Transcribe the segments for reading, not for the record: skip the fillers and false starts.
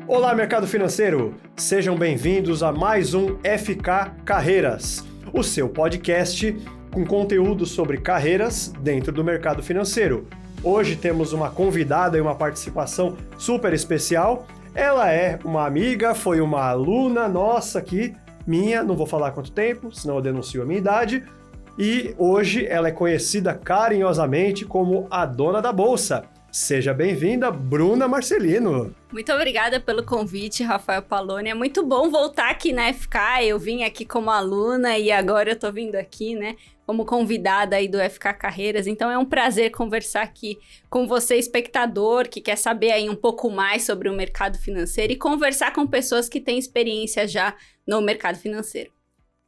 Olá, mercado financeiro! Sejam bem-vindos a mais um FK Carreiras, o seu podcast com conteúdo sobre carreiras dentro do mercado financeiro. Hoje temos uma convidada e uma participação super especial. Ela é uma amiga, foi uma aluna nossa aqui, minha, não vou falar quanto tempo, senão eu denuncio a minha idade. E hoje ela é conhecida carinhosamente como a dona da bolsa. Seja bem-vinda, Bruna Marcelino. Muito obrigada pelo convite, Rafael Paloni. É muito bom voltar aqui na FK. Eu vim aqui como aluna e agora eu tô vindo aqui, né, como convidada aí do FK Carreiras. Então é um prazer conversar aqui com você, espectador, que quer saber aí um pouco mais sobre o mercado financeiro e conversar com pessoas que têm experiência já no mercado financeiro.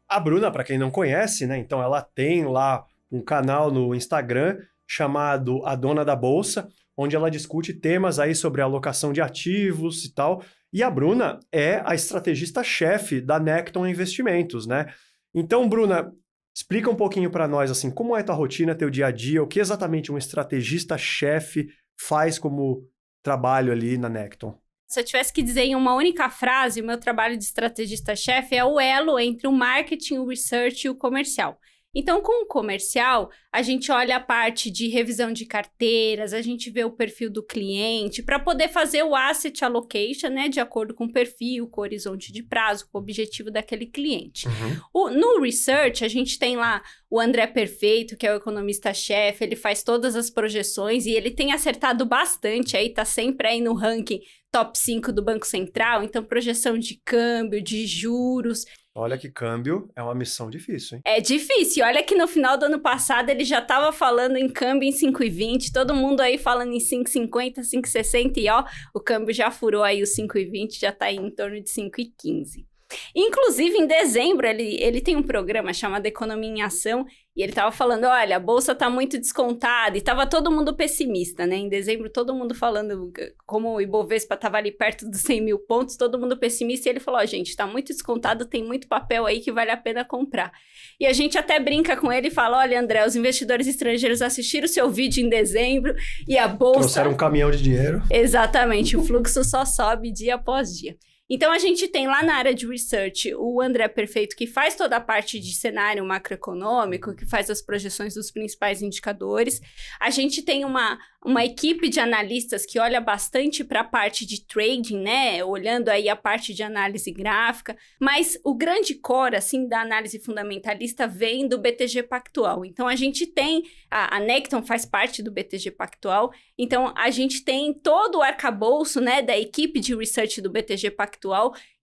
A Bruna, para quem não conhece, né, então ela tem lá um canal no Instagram chamado A Dona da Bolsa, onde ela discute temas aí sobre alocação de ativos e tal. E a Bruna é a estrategista-chefe da Necton Investimentos, né? Então, Bruna, explica um pouquinho para nós, assim, como é tua rotina, teu dia a dia, o que exatamente um estrategista-chefe faz como trabalho ali na Necton? Se eu tivesse que dizer em uma única frase, o meu trabalho de estrategista-chefe é o elo entre o marketing, o research e o comercial. Então, com o comercial, a gente olha a parte de revisão de carteiras, a gente vê o perfil do cliente para poder fazer o asset allocation, né, de acordo com o perfil, com o horizonte de prazo, com o objetivo daquele cliente. No research, a gente tem lá o André Perfeito, que é o economista-chefe, ele faz todas as projeções e ele tem acertado bastante aí, tá sempre aí no ranking top 5 do Banco Central, então projeção de câmbio, de juros. Olha que câmbio é uma missão difícil, hein? É difícil. Olha que no final do ano passado ele já estava falando em câmbio em 5,20, todo mundo aí falando em 5,50, 5,60 e ó, o câmbio já furou aí os 5,20, já está aí em torno de 5,15. Inclusive, em dezembro, ele tem um programa chamado Economia em Ação e ele estava falando, olha, a bolsa está muito descontada e estava todo mundo pessimista, né? Em dezembro, todo mundo falando como o Ibovespa estava ali perto dos 100 mil pontos, todo mundo pessimista e ele falou, ó, gente, está muito descontado, tem muito papel aí que vale a pena comprar. E a gente até brinca com ele e fala, olha, André, os investidores estrangeiros assistiram o seu vídeo em dezembro e a bolsa... Trouxeram um caminhão de dinheiro. Exatamente, o fluxo só sobe dia após dia. Então, a gente tem lá na área de research o André Perfeito, que faz toda a parte de cenário macroeconômico, que faz as projeções dos principais indicadores. A gente tem uma equipe de analistas que olha bastante para a parte de trading, né? Olhando aí a parte de análise gráfica. Mas o grande core, assim, da análise fundamentalista vem do BTG Pactual. Então, a gente tem... A Necton faz parte do BTG Pactual. Então, a gente tem todo o arcabouço, né, da equipe de research do BTG Pactual.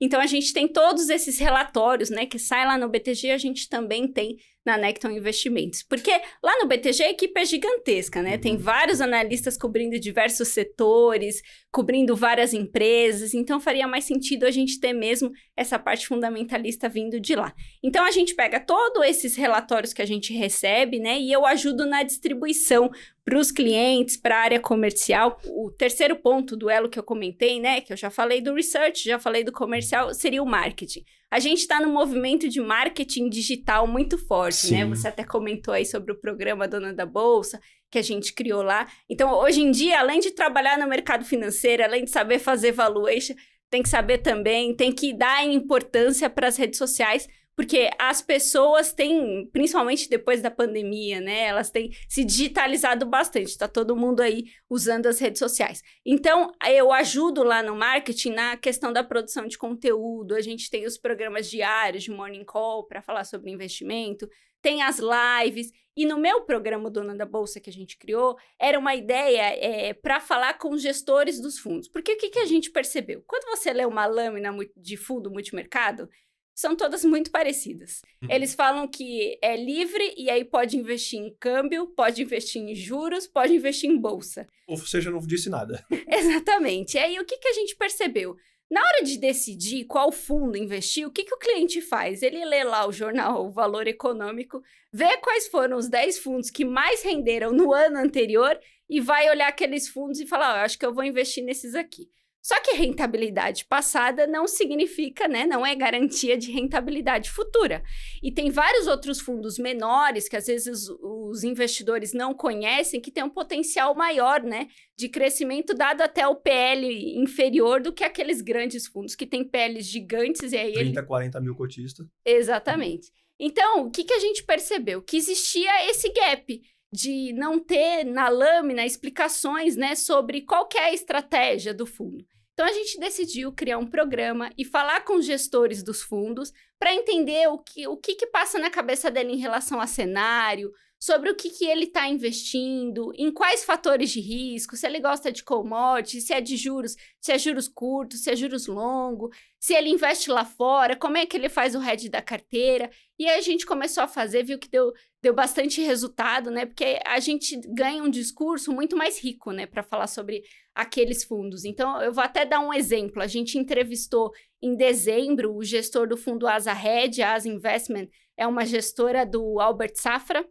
Então, a gente tem todos esses relatórios, né, que saem lá no BTG, a gente também tem na Necton Investimentos. Porque lá no BTG a equipe é gigantesca, né? Tem vários analistas cobrindo diversos setores, cobrindo várias empresas, então faria mais sentido a gente ter mesmo essa parte fundamentalista vindo de lá. Então, a gente pega todos esses relatórios que a gente recebe, né, e eu ajudo na distribuição para os clientes, para a área comercial. O terceiro ponto do elo que eu comentei, né, que eu já falei do research, já falei do comercial, seria o marketing. A gente está num movimento de marketing digital muito forte, Sim. né? Você até comentou aí sobre o programa Dona da Bolsa, que a gente criou lá. Então, hoje em dia, além de trabalhar no mercado financeiro, além de saber fazer valuation, tem que saber também, tem que dar importância para as redes sociais, porque as pessoas têm, principalmente depois da pandemia, né? Elas têm se digitalizado bastante. Está todo mundo aí usando as redes sociais. Então, eu ajudo lá no marketing na questão da produção de conteúdo. A gente tem os programas diários de Morning Call para falar sobre investimento. Tem as lives. E no meu programa Dona da Bolsa que a gente criou, era uma ideia para falar com os gestores dos fundos. Porque o que a gente percebeu? Quando você lê uma lâmina de fundo multimercado, são todas muito parecidas. Eles falam que é livre e aí pode investir em câmbio, pode investir em juros, pode investir em bolsa. Ou seja, não disse nada. Exatamente. E aí, o que a gente percebeu? Na hora de decidir qual fundo investir, o que o cliente faz? Ele lê lá o jornal o Valor Econômico, vê quais foram os 10 fundos que mais renderam no ano anterior e vai olhar aqueles fundos e falar, eu acho que eu vou investir nesses aqui. Só que rentabilidade passada não significa, né, não é garantia de rentabilidade futura. E tem vários outros fundos menores que às vezes os investidores não conhecem, que têm um potencial maior, né, de crescimento, dado até o PL inferior do que aqueles grandes fundos que têm PLs gigantes. E aí 30, 40 mil cotistas. Exatamente. Então, o que a gente percebeu? Que existia esse gap de não ter na lâmina explicações, né, sobre qual que é a estratégia do fundo. Então, a gente decidiu criar um programa e falar com os gestores dos fundos para entender o que passa na cabeça dele em relação a cenário, sobre o que ele está investindo, em quais fatores de risco, se ele gosta de commodity, se é de juros, se é juros curtos, se é juros longos, se ele investe lá fora, como é que ele faz o hedge da carteira. E aí a gente começou a fazer, viu que deu bastante resultado, né? Porque a gente ganha um discurso muito mais rico, né? Para falar sobre aqueles fundos. Então, eu vou até dar um exemplo. A gente entrevistou em dezembro o gestor do fundo Asa Hedge, a Asa Investment, é uma gestora do Albert Safra,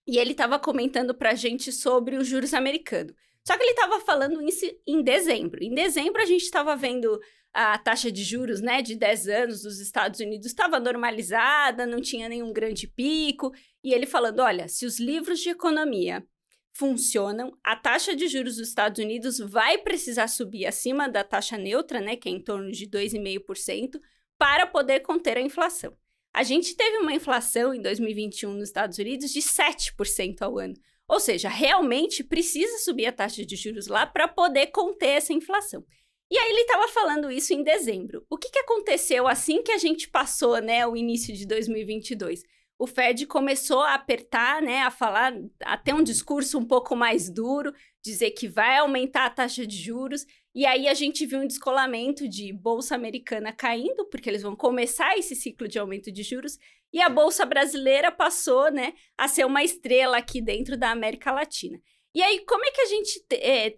e ele estava comentando para a gente sobre os juros americanos. Só que ele estava falando isso em dezembro. Em dezembro, a gente estava vendo a taxa de juros, né, de 10 anos dos Estados Unidos estava normalizada, não tinha nenhum grande pico. E ele falando, olha, se os livros de economia funcionam, a taxa de juros dos Estados Unidos vai precisar subir acima da taxa neutra, né, que é em torno de 2,5%, para poder conter a inflação. A gente teve uma inflação em 2021 nos Estados Unidos de 7% ao ano. Ou seja, realmente precisa subir a taxa de juros lá para poder conter essa inflação. E aí ele estava falando isso em dezembro. O que aconteceu assim que a gente passou, né, o início de 2022? O Fed começou a apertar, né, a falar, a ter um discurso um pouco mais duro, dizer que vai aumentar a taxa de juros. E aí a gente viu um descolamento de Bolsa Americana caindo, porque eles vão começar esse ciclo de aumento de juros, e a Bolsa Brasileira passou, né, a ser uma estrela aqui dentro da América Latina. E aí, como é que a gente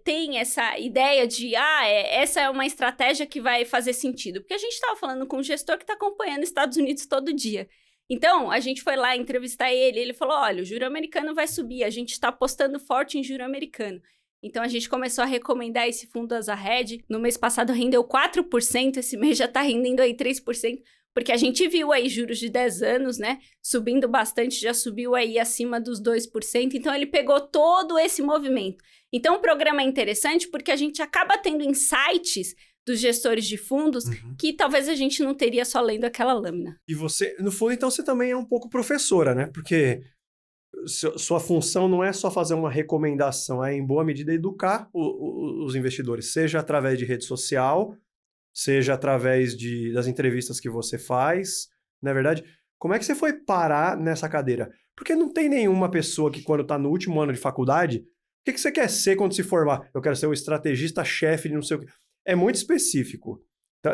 tem essa ideia de, essa é uma estratégia que vai fazer sentido? Porque a gente estava falando com um gestor que está acompanhando os Estados Unidos todo dia. Então, a gente foi lá entrevistar ele falou, olha, o juro americano vai subir, a gente está apostando forte em juro americano. Então, a gente começou a recomendar esse fundo Asa Hedge. No mês passado, rendeu 4%, esse mês já está rendendo aí 3%, porque a gente viu aí juros de 10 anos, né, subindo bastante, já subiu aí acima dos 2%. Então, ele pegou todo esse movimento. Então, o programa é interessante porque a gente acaba tendo insights dos gestores de fundos que talvez a gente não teria só lendo aquela lâmina. E você, no fundo, então, você também é um pouco professora, né? Porque sua função não é só fazer uma recomendação, é em boa medida educar os investidores, seja através de rede social, seja através das entrevistas que você faz, não é verdade? Como é que você foi parar nessa cadeira? Porque não tem nenhuma pessoa que quando está no último ano de faculdade, o que você quer ser quando se formar? Eu quero ser o estrategista-chefe de não sei o quê. É muito específico.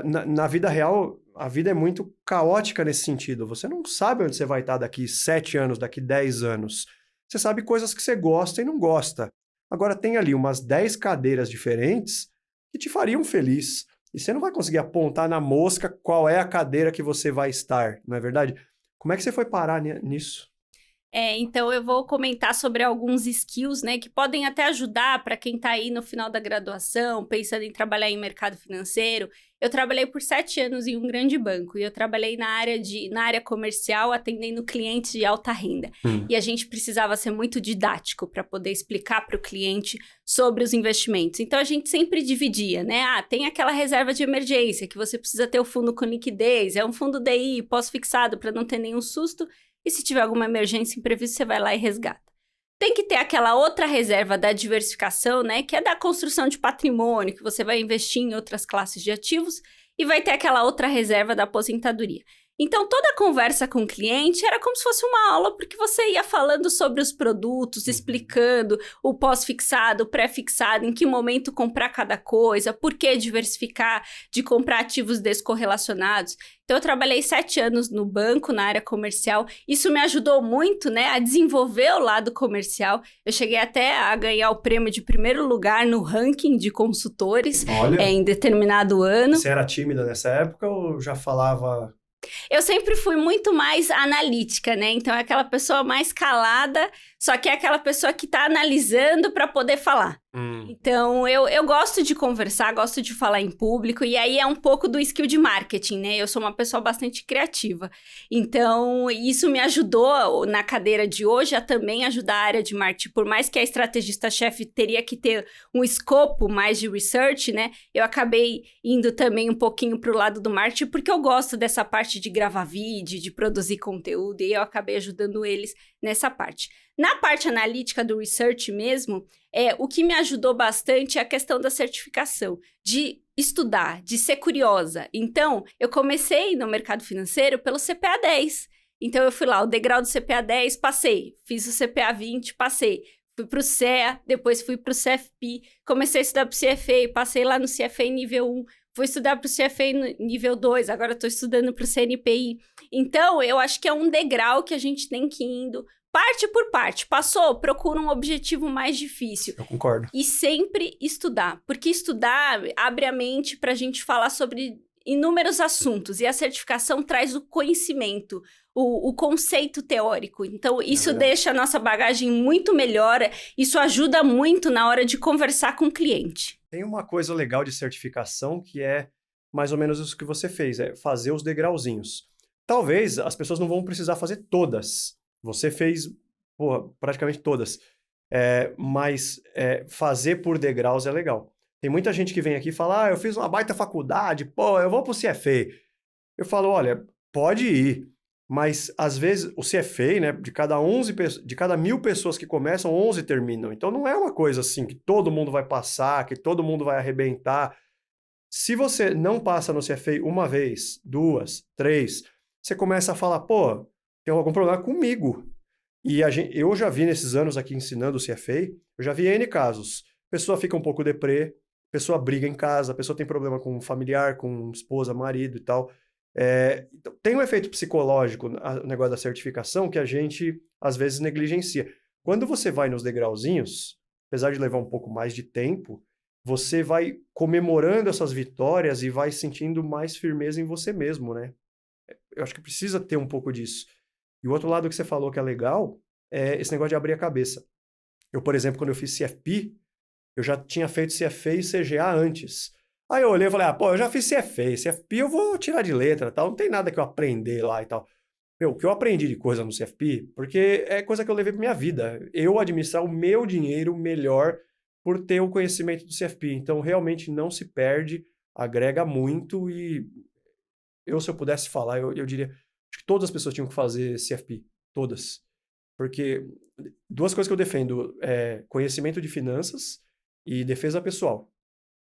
Na vida real, a vida é muito caótica nesse sentido. Você não sabe onde você vai estar daqui 7 anos, daqui 10 anos. Você sabe coisas que você gosta e não gosta. Agora, tem ali umas 10 cadeiras diferentes que te fariam feliz. E você não vai conseguir apontar na mosca qual é a cadeira que você vai estar, não é verdade? Como é que você foi parar nisso? Então eu vou comentar sobre alguns skills, né, que podem até ajudar para quem está aí no final da graduação, pensando em trabalhar em mercado financeiro. Eu trabalhei por 7 anos em um grande banco e eu trabalhei na área comercial, atendendo clientes de alta renda. E a gente precisava ser muito didático para poder explicar para o cliente sobre os investimentos. Então a gente sempre dividia, né? Tem aquela reserva de emergência que você precisa ter o fundo com liquidez, é um fundo DI pós-fixado para não ter nenhum susto. E se tiver alguma emergência imprevista, você vai lá e resgata. Tem que ter aquela outra reserva da diversificação, né? Que é da construção de patrimônio, que você vai investir em outras classes de ativos. E vai ter aquela outra reserva da aposentadoria. Então, toda a conversa com o cliente era como se fosse uma aula, porque você ia falando sobre os produtos, explicando o pós-fixado, o pré-fixado, em que momento comprar cada coisa, por que diversificar, de comprar ativos descorrelacionados. Então, eu trabalhei 7 anos no banco, na área comercial. Isso me ajudou muito, né, a desenvolver o lado comercial. Eu cheguei até a ganhar o prêmio de primeiro lugar no ranking de consultores em determinado ano. Você era tímida nessa época ou já falava... Eu sempre fui muito mais analítica, né? Então, é aquela pessoa mais calada, só que é aquela pessoa que está analisando para poder falar. Então, eu gosto de conversar, gosto de falar em público, e aí é um pouco do skill de marketing, né? Eu sou uma pessoa bastante criativa. Então, isso me ajudou na cadeira de hoje a também ajudar a área de marketing. Por mais que a estrategista-chefe teria que ter um escopo mais de research, né? Eu acabei indo também um pouquinho para o lado do marketing, porque eu gosto dessa parte de gravar vídeo, de produzir conteúdo, e eu acabei ajudando eles nessa parte. Na parte analítica do research mesmo, o que me ajudou bastante é a questão da certificação, de estudar, de ser curiosa. Então, eu comecei no mercado financeiro pelo CPA 10. Então, eu fui lá, o degrau do CPA 10, passei. Fiz o CPA 20, passei. Fui para o CEA, depois fui para o CFP. Comecei a estudar para o CFA, passei lá no CFA nível 1. Fui estudar para o CFA nível 2, agora estou estudando para o CNPI. Então, eu acho que é um degrau que a gente tem que ir indo parte por parte. Passou, procura um objetivo mais difícil. Eu concordo. E sempre estudar, porque estudar abre a mente para a gente falar sobre inúmeros assuntos, e a certificação traz o conhecimento, o conceito teórico. Então, isso deixa a nossa bagagem muito melhor, isso ajuda muito na hora de conversar com o cliente. Tem uma coisa legal de certificação que é mais ou menos isso que você fez, é fazer os degrauzinhos. Talvez as pessoas não vão precisar fazer todas. Você fez, praticamente todas. Mas fazer por degraus é legal. Tem muita gente que vem aqui e fala, eu fiz uma baita faculdade, eu vou pro CFA. Eu falo, olha, pode ir, mas às vezes o CFA, né, de cada 1.000 pessoas que começam, 11 terminam. Então não é uma coisa assim que todo mundo vai passar, que todo mundo vai arrebentar. Se você não passa no CFA uma vez, 2, 3, você começa a falar, tem algum problema comigo. E eu já vi nesses anos aqui ensinando o CFA, eu já vi N casos. A pessoa fica um pouco deprê, a pessoa briga em casa, a pessoa tem problema com familiar, com esposa, marido e tal. Então, tem um efeito psicológico o negócio da certificação que a gente, às vezes, negligencia. Quando você vai nos degrauzinhos, apesar de levar um pouco mais de tempo, você vai comemorando essas vitórias e vai sentindo mais firmeza em você mesmo, né? Eu acho que precisa ter um pouco disso. E o outro lado que você falou que é legal é esse negócio de abrir a cabeça. Eu, por exemplo, quando eu fiz CFP, eu já tinha feito CFA e CGA antes. Aí eu olhei e falei, eu já fiz CFA, CFP eu vou tirar de letra, tal, não tem nada que eu aprender lá e tal. O que eu aprendi de coisa no CFP, porque é coisa que eu levei pra minha vida. Eu administrar o meu dinheiro melhor por ter o conhecimento do CFP. Então, realmente não se perde, agrega muito e se eu pudesse falar, eu diria, acho que todas as pessoas tinham que fazer CFP, todas. Porque duas coisas que eu defendo é conhecimento de finanças e defesa pessoal.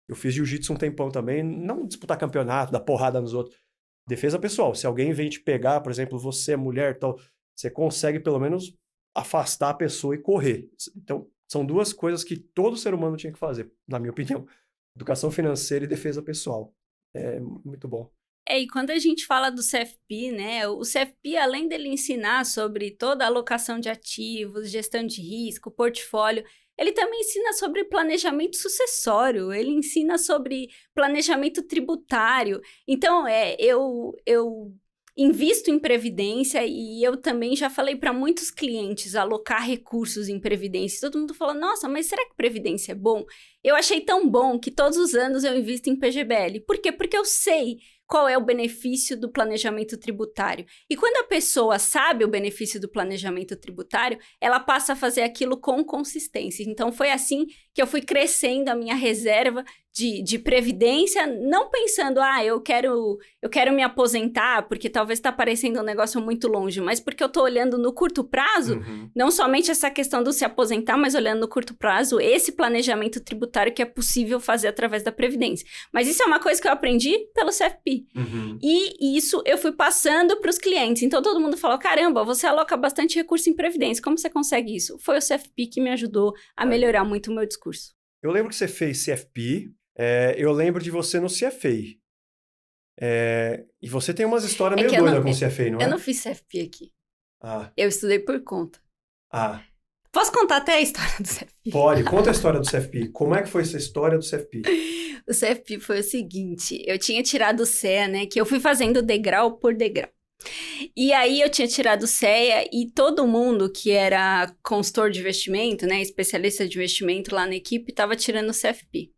Eu fiz jiu-jitsu um tempão também, não disputar campeonato, dar porrada nos outros. Defesa pessoal. Se alguém vem te pegar, por exemplo, você é mulher, tal, você consegue pelo menos afastar a pessoa e correr. Então, são duas coisas que todo ser humano tinha que fazer, na minha opinião. Educação financeira e defesa pessoal. É muito bom. E quando a gente fala do CFP, né, o CFP, além dele ensinar sobre toda a alocação de ativos, gestão de risco, portfólio, ele também ensina sobre planejamento sucessório, ele ensina sobre planejamento tributário. Então, eu invisto em previdência e eu também já falei para muitos clientes alocar recursos em previdência. Todo mundo fala, nossa, mas será que previdência é bom? Eu achei tão bom que todos os anos eu invisto em PGBL. Por quê? Porque eu sei qual é o benefício do planejamento tributário. E quando a pessoa sabe o benefício do planejamento tributário, ela passa a fazer aquilo com consistência. Então, foi assim que eu fui crescendo a minha reserva de previdência, não pensando, eu quero me aposentar, porque talvez está parecendo um negócio muito longe, mas porque eu estou olhando no curto prazo, não somente essa questão do se aposentar, mas olhando no curto prazo, esse planejamento tributário que é possível fazer através da Previdência. Mas isso é uma coisa que eu aprendi pelo CFP. E isso eu fui passando para os clientes. Então, todo mundo falou, caramba, você aloca bastante recurso em Previdência, como você consegue isso? Foi o CFP que me ajudou a melhorar muito o meu discurso. Eu lembro que você fez CFP, eu lembro de você no CFA. E você tem umas histórias meio doidas com o CFA, não é? Eu não fiz CFP aqui. Ah. Eu estudei por conta. Ah. Posso contar até a história do CFP? Pode, conta a história do CFP. Como é que foi essa história do CFP? O CFP foi o seguinte, eu tinha tirado o CEA, né, que eu fui fazendo degrau por degrau. E aí eu tinha tirado CEA e todo mundo que era consultor de investimento, né, especialista de investimento lá na equipe, estava tirando o CFP.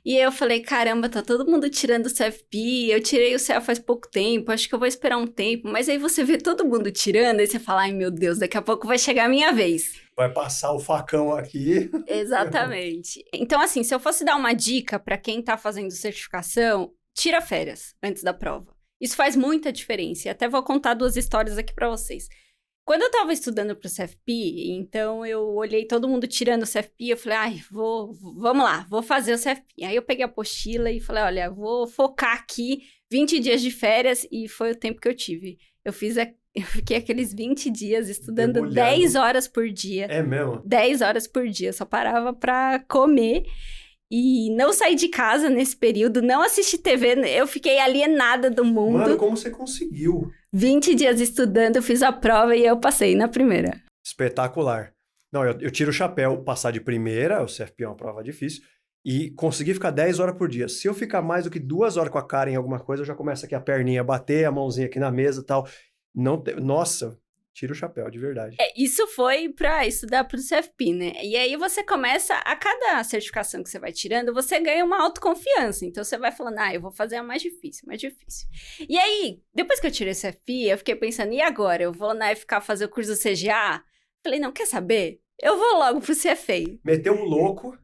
E aí eu falei, caramba, tá todo mundo tirando o CFP, eu tirei o CEA faz pouco tempo, acho que eu vou esperar um tempo. Mas aí você vê todo mundo tirando, aí você fala, ai meu Deus, daqui a pouco vai chegar a minha vez. Vai passar o facão aqui. Exatamente. Então, assim, se eu fosse dar uma dica para quem tá fazendo certificação, tira férias antes da prova. Isso faz muita diferença. E até vou contar 2 histórias aqui para vocês. Quando eu tava estudando pro CFP, então eu olhei todo mundo tirando o CFP, eu falei, ai, vamos lá, vou fazer o CFP. Aí eu peguei a apostila e falei, olha, vou focar aqui 20 dias de férias, e foi o tempo que eu tive. Eu fiquei aqueles 20 dias estudando Debulhando. 10 horas por dia. É mesmo? 10 horas por dia, só parava pra comer. E não saí de casa nesse período, não assisti TV, eu fiquei alienada do mundo. Mano, como você conseguiu? 20 dias estudando, eu fiz a prova e eu passei na primeira. Espetacular. Não, eu tiro o chapéu, passar de primeira, o CFP é uma prova difícil, e conseguir ficar 10 horas por dia. Se eu ficar mais do que 2 horas com a cara em alguma coisa, eu já começo aqui a perninha a bater, a mãozinha aqui na mesa e tal. Nossa, tiro o chapéu, de verdade. Isso foi pra estudar pro CFP, né? E aí você começa, a cada certificação que você vai tirando, você ganha uma autoconfiança. Então você vai falando, eu vou fazer a mais difícil, mais difícil. E aí, depois que eu tirei o CFP, eu fiquei pensando, e agora? Eu vou na FK fazer o curso do CGA? Falei, não, quer saber? Eu vou logo pro CFA. Meteu o louco.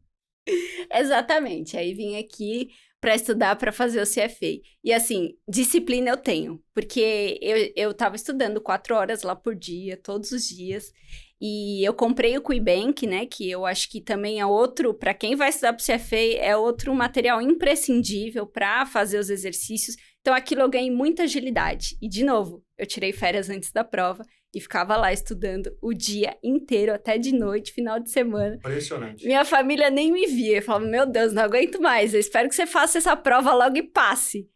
Exatamente. Aí vim aqui para estudar para fazer o CFA. E assim, disciplina eu tenho, porque eu tava estudando 4 horas lá por dia, todos os dias. E eu comprei o QuiBank, né, que eu acho que também é outro, para quem vai estudar pro CFA, é outro material imprescindível para fazer os exercícios. Então aquilo eu ganhei muita agilidade. E de novo, eu tirei férias antes da prova e ficava lá estudando o dia inteiro, até de noite, final de semana. Impressionante. Minha família nem me via. Eu falava, meu Deus, não aguento mais. Eu espero que você faça essa prova logo e passe.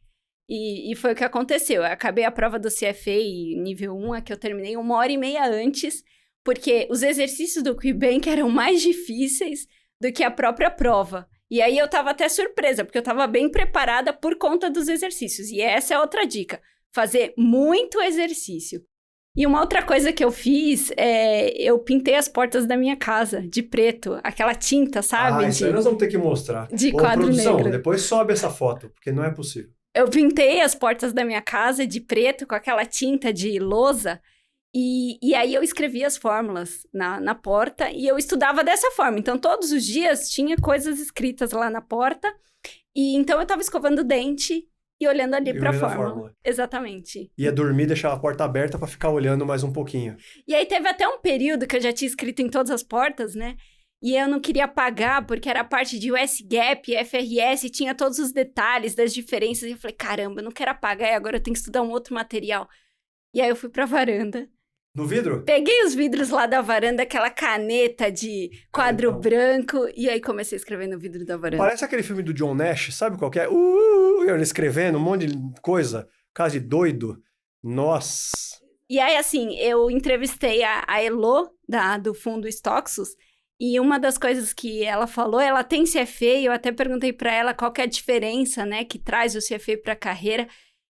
E foi o que aconteceu. Eu acabei a prova do CFA nível 1, a que eu terminei 1h30 antes, porque os exercícios do QuiBank eram mais difíceis do que a própria prova. E aí eu tava até surpresa, porque eu tava bem preparada por conta dos exercícios. E essa é outra dica, fazer muito exercício. E uma outra coisa que eu fiz eu pintei as portas da minha casa de preto, aquela tinta, sabe? Isso aí nós vamos ter que mostrar. De quadro produção, negro. Depois sobe essa foto, porque não é possível. Eu pintei as portas da minha casa de preto com aquela tinta de lousa. E aí eu escrevia as fórmulas na porta e eu estudava dessa forma. Então, todos os dias tinha coisas escritas lá na porta. E então eu tava escovando o dente e olhando ali pra fórmula. Exatamente. Ia dormir, deixava a porta aberta pra ficar olhando mais um pouquinho. E aí teve até um período que eu já tinha escrito em todas as portas, né? E eu não queria apagar, porque era parte de US GAAP, FRS, tinha todos os detalhes das diferenças. E eu falei, caramba, eu não quero apagar, e agora eu tenho que estudar um outro material. E aí eu fui pra varanda. No vidro? Peguei os vidros lá da varanda, aquela caneta de quadro branco, e aí comecei a escrever no vidro da varanda. Parece aquele filme do John Nash, sabe qual que é? Ele escrevendo um monte de coisa, caso de doido. Nossa! E aí, assim, eu entrevistei a Elo, do fundo Stoxus, e uma das coisas que ela falou, ela tem CFA, e eu até perguntei pra ela qual que é a diferença, né, que traz o CFA pra carreira.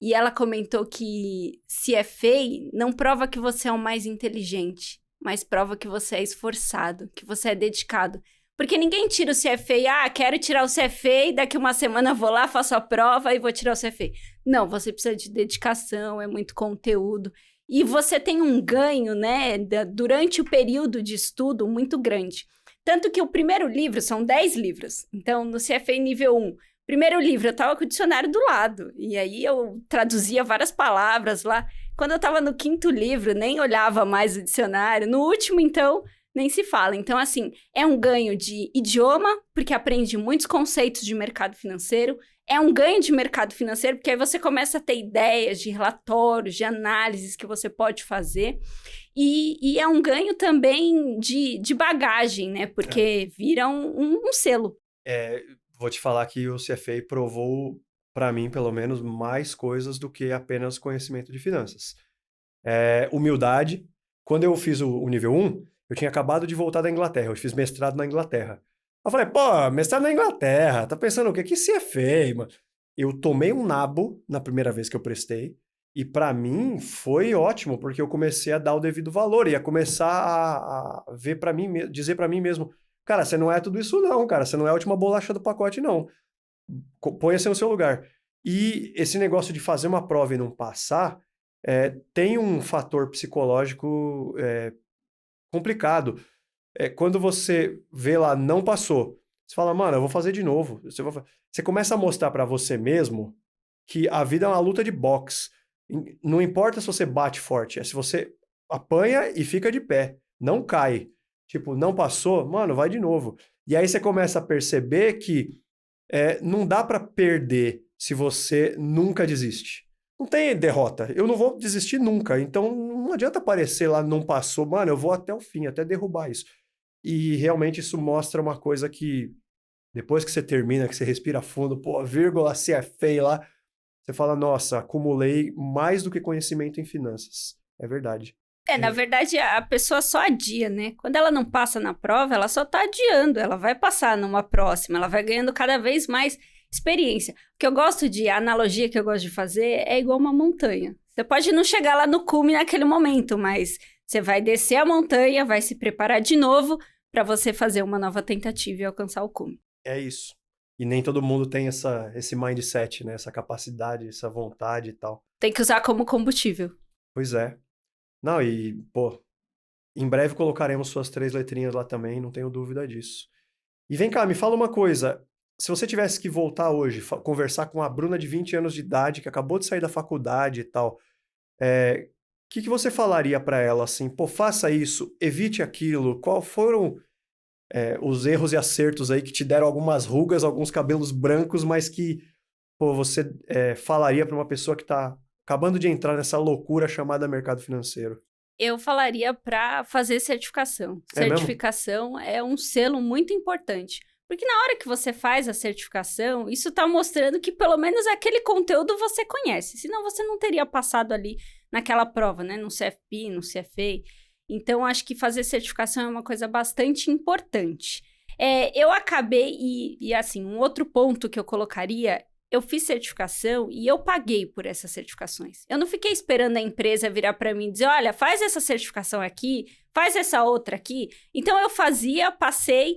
E ela comentou que CFA não prova que você é o mais inteligente, mas prova que você é esforçado, que você é dedicado. Porque ninguém tira o CFA, quero tirar o CFA, daqui uma semana vou lá, faço a prova e vou tirar o CFA. Não, você precisa de dedicação, é muito conteúdo. E você tem um ganho, né, durante o período de estudo muito grande. Tanto que o primeiro livro, são 10 livros. Então, no CFA nível 1, primeiro livro, eu tava com o dicionário do lado. E aí eu traduzia várias palavras lá. Quando eu tava no 5º livro, nem olhava mais o dicionário. No último, então, nem se fala. Então, assim, é um ganho de idioma, porque aprende muitos conceitos de mercado financeiro. É um ganho de mercado financeiro, porque aí você começa a ter ideias de relatórios, de análises que você pode fazer. E é um ganho também de bagagem, né? Porque vira um selo. Vou te falar que o CFA provou, para mim, pelo menos, mais coisas do que apenas conhecimento de finanças. Humildade. Quando eu fiz o nível 1, eu tinha acabado de voltar da Inglaterra. Eu fiz mestrado na Inglaterra. Eu falei, mestrado na Inglaterra, tá pensando o quê? Que CFA, mano? Eu tomei um nabo na primeira vez que eu prestei E para mim foi ótimo, porque eu comecei a dar o devido valor, ia começar a ver para mim, dizer para mim mesmo, cara, você não é tudo isso não, cara, você não é a última bolacha do pacote não. Ponha-se no seu lugar. E esse negócio de fazer uma prova e não passar, tem um fator psicológico complicado. Quando você vê lá, não passou, você fala, mano, eu vou fazer de novo. Você começa a mostrar para você mesmo que a vida é uma luta de boxe. Não importa se você bate forte, é se você apanha e fica de pé, não cai. Tipo, não passou, mano, vai de novo. E aí você começa a perceber que não dá para perder se você nunca desiste. Não tem derrota. Eu não vou desistir nunca. Então não adianta aparecer lá, não passou. Mano, eu vou até o fim, até derrubar isso. E realmente isso mostra uma coisa que depois que você termina, que você respira fundo, pô, vírgula, se é feio lá, você fala, nossa, acumulei mais do que conhecimento em finanças. É verdade. Na verdade, a pessoa só adia, né? Quando ela não passa na prova, ela só tá adiando. Ela vai passar numa próxima, ela vai ganhando cada vez mais experiência. A analogia que eu gosto de fazer é igual uma montanha. Você pode não chegar lá no cume naquele momento, mas você vai descer a montanha, vai se preparar de novo para você fazer uma nova tentativa e alcançar o cume. É isso. E nem todo mundo tem esse mindset, né? Essa capacidade, essa vontade e tal. Tem que usar como combustível. Pois é. Não, e, pô, em breve colocaremos suas 3 letrinhas lá também, não tenho dúvida disso. E vem cá, me fala uma coisa. Se você tivesse que voltar hoje, conversar com a Bruna de 20 anos de idade, que acabou de sair da faculdade e tal, que você falaria pra ela assim? Pô, faça isso, evite aquilo. Qual foram os erros e acertos aí que te deram algumas rugas, alguns cabelos brancos, mas que, pô, você falaria pra uma pessoa que tá acabando de entrar nessa loucura chamada mercado financeiro? Eu falaria para fazer certificação. É mesmo? Certificação é um selo muito importante. Porque na hora que você faz a certificação, isso está mostrando que pelo menos aquele conteúdo você conhece. Senão você não teria passado ali naquela prova, né? No CFP, no CFA. Então, acho que fazer certificação é uma coisa bastante importante. Eu acabei, e assim, um outro ponto que eu colocaria, eu fiz certificação e eu paguei por essas certificações. Eu não fiquei esperando a empresa virar para mim e dizer, olha, faz essa certificação aqui, faz essa outra aqui. Então, eu fazia, passei,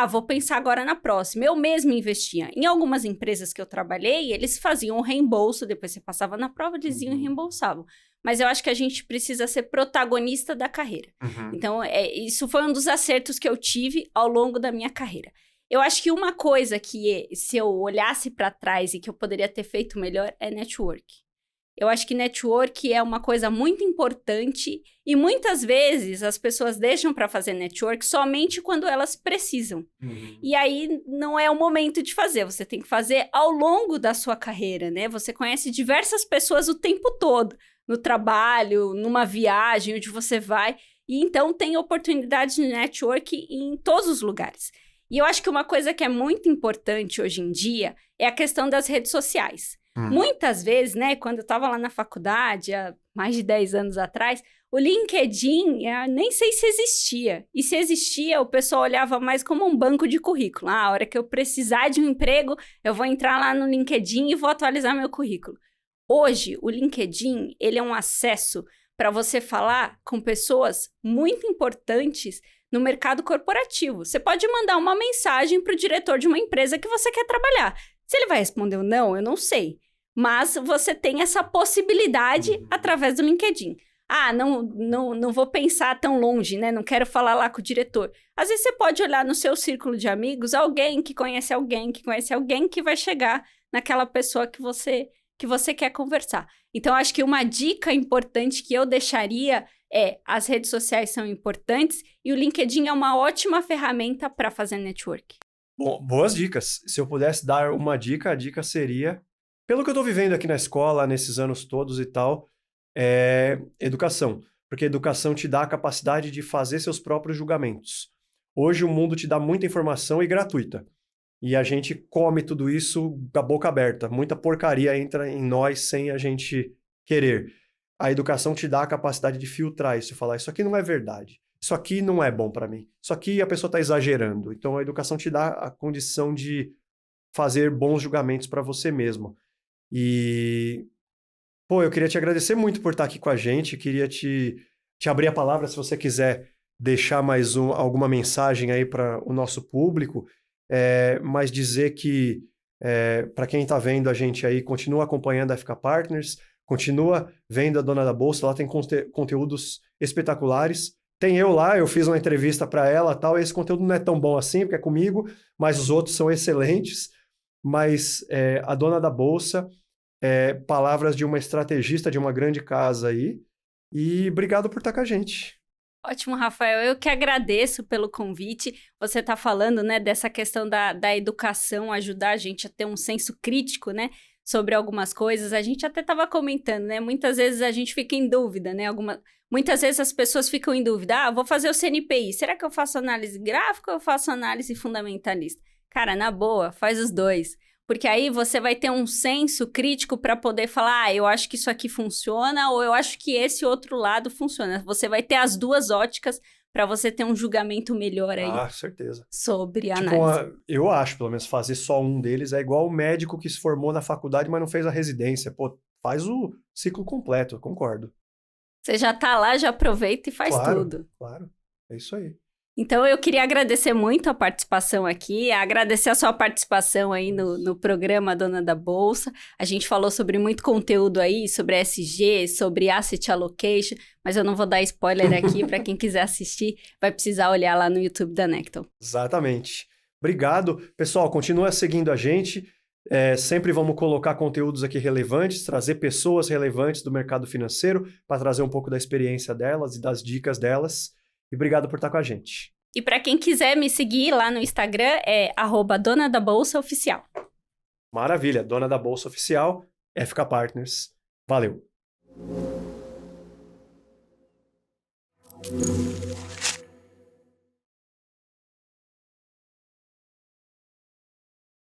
vou pensar agora na próxima. Eu mesma investia. Em algumas empresas que eu trabalhei, eles faziam um reembolso, depois você passava na prova, eles iam e reembolsavam. Mas eu acho que a gente precisa ser protagonista da carreira. Uhum. Então, isso foi um dos acertos que eu tive ao longo da minha carreira. Eu acho que uma coisa que, se eu olhasse para trás e que eu poderia ter feito melhor, é network. Eu acho que network é uma coisa muito importante e muitas vezes as pessoas deixam para fazer network somente quando elas precisam. Uhum. E aí não é o momento de fazer, você tem que fazer ao longo da sua carreira, né? Você conhece diversas pessoas o tempo todo, no trabalho, numa viagem, onde você vai, e então tem oportunidades de network em todos os lugares. E eu acho que uma coisa que é muito importante hoje em dia é a questão das redes sociais. Muitas vezes, né, quando eu estava lá na faculdade, há mais de 10 anos atrás, o LinkedIn, nem sei se existia. E se existia, o pessoal olhava mais como um banco de currículo. A hora que eu precisar de um emprego, eu vou entrar lá no LinkedIn e vou atualizar meu currículo. Hoje, o LinkedIn, ele é um acesso para você falar com pessoas muito importantes no mercado corporativo. Você pode mandar uma mensagem para o diretor de uma empresa que você quer trabalhar. Se ele vai responder ou não, eu não sei. Mas você tem essa possibilidade através do LinkedIn. Não vou pensar tão longe, né? Não quero falar lá com o diretor. Às vezes você pode olhar no seu círculo de amigos alguém que conhece alguém que vai chegar naquela pessoa que você quer conversar. Então, acho que uma dica importante que eu deixaria as redes sociais são importantes e o LinkedIn é uma ótima ferramenta para fazer network. Bom, boas dicas. Se eu pudesse dar uma dica, a dica seria, pelo que eu estou vivendo aqui na escola, nesses anos todos e tal, educação. Porque educação te dá a capacidade de fazer seus próprios julgamentos. Hoje o mundo te dá muita informação e gratuita. E a gente come tudo isso com a boca aberta. Muita porcaria entra em nós sem a gente querer. A educação te dá a capacidade de filtrar isso e falar, isso aqui não é verdade. Isso aqui não é bom para mim. Isso aqui a pessoa está exagerando. Então a educação te dá a condição de fazer bons julgamentos para você mesmo. E, Pô, eu queria te agradecer muito por estar aqui com a gente, queria te abrir a palavra se você quiser deixar mais alguma mensagem aí para o nosso público, mas dizer que para quem está vendo a gente aí, continua acompanhando a FK Partners, continua vendo a Dona da Bolsa, ela tem conteúdos espetaculares. Tem eu lá, eu fiz uma entrevista para ela, tal, esse conteúdo não é tão bom assim, porque é comigo, mas os outros são excelentes. Mas a Dona da Bolsa, palavras de uma estrategista de uma grande casa aí, e obrigado por estar com a gente. Ótimo, Rafael. Eu que agradeço pelo convite. Você está falando, né, dessa questão da educação, ajudar a gente a ter um senso crítico, né, sobre algumas coisas. A gente até estava comentando, né, muitas vezes a gente fica em dúvida, né, muitas vezes as pessoas ficam em dúvida. Vou fazer o CNPI, será que eu faço análise gráfica ou eu faço análise fundamentalista? Cara, na boa, faz os dois. Porque aí você vai ter um senso crítico para poder falar, eu acho que isso aqui funciona ou eu acho que esse outro lado funciona. Você vai ter as duas óticas para você ter um julgamento melhor aí. Certeza. Sobre a análise. Eu acho, pelo menos, fazer só um deles é igual o médico que se formou na faculdade, mas não fez a residência. Pô, faz o ciclo completo, eu concordo. Você já tá lá, já aproveita e faz tudo. Claro, é isso aí. Então, eu queria agradecer muito a participação aqui, agradecer a sua participação aí no programa Dona da Bolsa. A gente falou sobre muito conteúdo aí, sobre ESG, sobre Asset Allocation, mas eu não vou dar spoiler aqui para quem quiser assistir, vai precisar olhar lá no YouTube da Necton. Exatamente. Obrigado. Pessoal, continua seguindo a gente. Sempre vamos colocar conteúdos aqui relevantes, trazer pessoas relevantes do mercado financeiro para trazer um pouco da experiência delas e das dicas delas. E obrigado por estar com a gente. E para quem quiser me seguir lá no Instagram, é @Dona da Bolsa Oficial. Maravilha, Dona da Bolsa Oficial, FK Partners. Valeu!